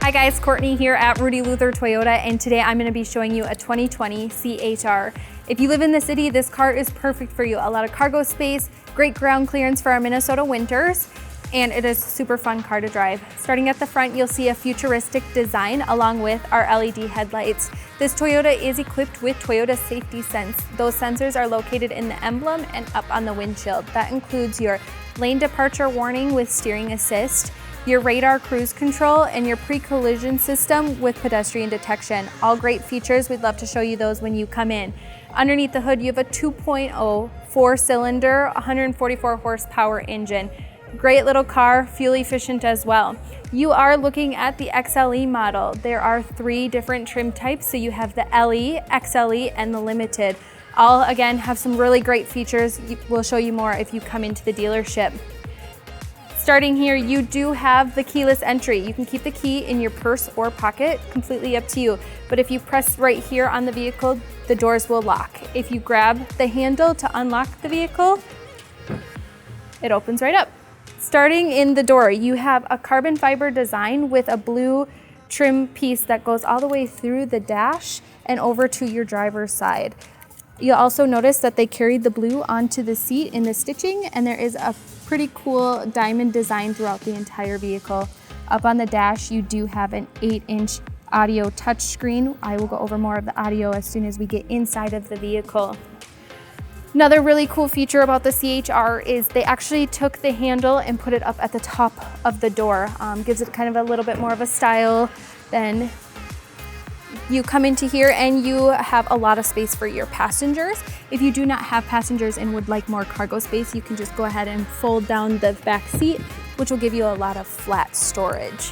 Hi guys, Courtney here at Rudy Luther Toyota, and today I'm going to be showing you a 2020 C-HR. If you live in the city, this car is perfect for you. A lot of cargo space, great ground clearance for our Minnesota winters, and it is a super fun car to drive. Starting at the front, you'll see a futuristic design along with our LED headlights. This Toyota is equipped with Toyota Safety Sense. Those sensors are located in the emblem and up on the windshield. That includes your lane departure warning with steering assist, your radar cruise control, and your pre-collision system with pedestrian detection. All great features. We'd love to show you those when you come in. Underneath the hood, you have a 2.0 four-cylinder, 144 horsepower engine. Great little car, fuel efficient as well. You are looking at the XLE model. There are 3 different trim types. So you have the LE, XLE, and the Limited. All, again, have some really great features. We'll show you more if you come into the dealership. Starting here, you do have the keyless entry. You can keep the key in your purse or pocket, completely up to you. But if you press right here on the vehicle, the doors will lock. If you grab the handle to unlock the vehicle, it opens right up. Starting in the door, you have a carbon fiber design with a blue trim piece that goes all the way through the dash and over to your driver's side. You'll also notice that they carried the blue onto the seat in the stitching, and there is a pretty cool diamond design throughout the entire vehicle. Up on the dash, you do have an 8-inch audio touchscreen. I will go over more of the audio as soon as we get inside of the vehicle. Another really cool feature about the C-HR is they actually took the handle and put it up at the top of the door. Gives it kind of a little bit more of a style. Then you come into here and you have a lot of space for your passengers. If you do not have passengers and would like more cargo space, you can just go ahead and fold down the back seat, which will give you a lot of flat storage.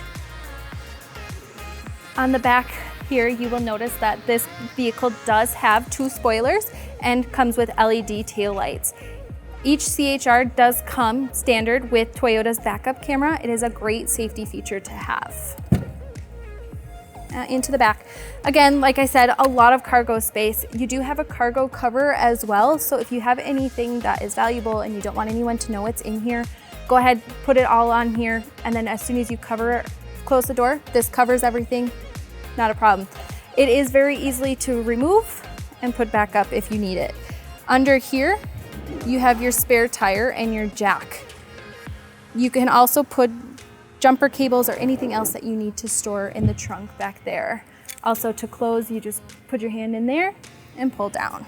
On the back here, you will notice that this vehicle does have 2 spoilers and comes with LED taillights. Each C-HR does come standard with Toyota's backup camera. It is a great safety feature to have. Into the back. Again, like I said, a lot of cargo space. You do have a cargo cover as well, so if you have anything that is valuable and you don't want anyone to know what's in here, go ahead, put it all on here, and then as soon as you close the door, this covers everything. Not a problem. It is very easily to remove and put back up if you need it. Under here, you have your spare tire and your jack. You can also put jumper cables or anything else that you need to store in the trunk back there. Also, to close, you just put your hand in there and pull down.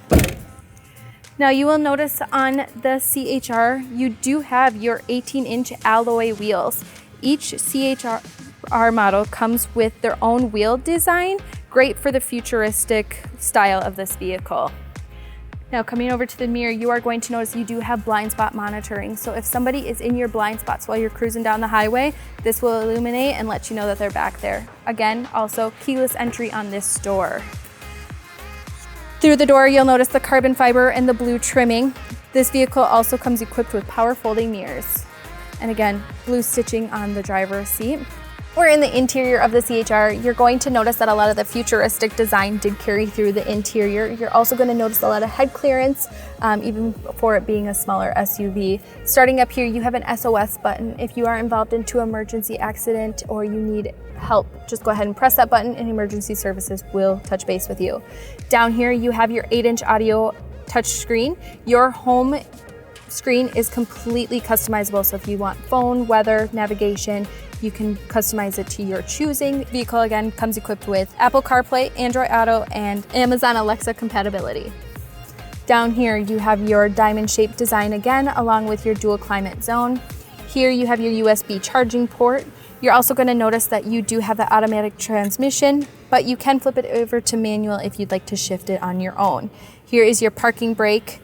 Now you will notice on the C-HR, you do have your 18-inch alloy wheels. Each C-HR model comes with their own wheel design, great for the futuristic style of this vehicle. Now coming over to the mirror, you are going to notice you do have blind spot monitoring. So if somebody is in your blind spots while you're cruising down the highway, this will illuminate and let you know that they're back there. Again, also keyless entry on this door. Through the door, you'll notice the carbon fiber and the blue trimming. This vehicle also comes equipped with power folding mirrors. And again, blue stitching on the driver's seat. We're in the interior of the C-HR. You're going to notice that a lot of the futuristic design did carry through the interior. You're also going to notice a lot of head clearance, even for it being a smaller SUV. Starting up here, you have an SOS button. If you are involved into an emergency accident or you need help, just go ahead and press that button and emergency services will touch base with you. Down here, you have your 8-inch audio touchscreen. Your home screen is completely customizable. So if you want phone, weather, navigation, you can customize it to your choosing. The vehicle again comes equipped with Apple CarPlay, Android Auto, and Amazon Alexa compatibility. Down here you have your diamond shaped design again, along with your dual climate zone. Here you have your USB charging port. You're also going to notice that you do have the automatic transmission, but you can flip it over to manual if you'd like to shift it on your own. Here is your parking brake.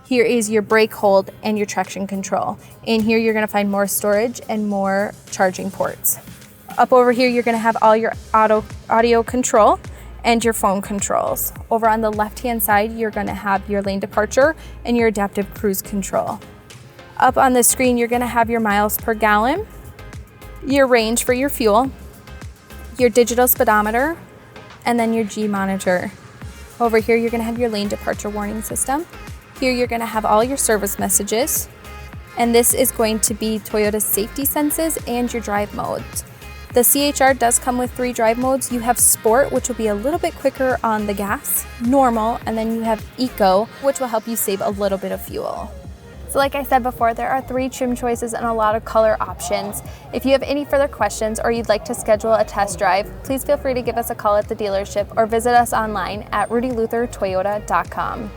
Here is your brake hold and your traction control. In here, you're gonna find more storage and more charging ports. Up over here, you're gonna have all your audio control and your phone controls. Over on the left-hand side, you're gonna have your lane departure and your adaptive cruise control. Up on the screen, you're gonna have your miles per gallon, your range for your fuel, your digital speedometer, and then your G monitor. Over here, you're gonna have your lane departure warning system. Here you're going to have all your service messages, and this is going to be Toyota's safety senses and your drive modes. The C-HR does come with 3 drive modes. You have Sport, which will be a little bit quicker on the gas, Normal, and then you have Eco, which will help you save a little bit of fuel. So like I said before, there are 3 trim choices and a lot of color options. If you have any further questions or you'd like to schedule a test drive, please feel free to give us a call at the dealership or visit us online at rudyluthertoyota.com.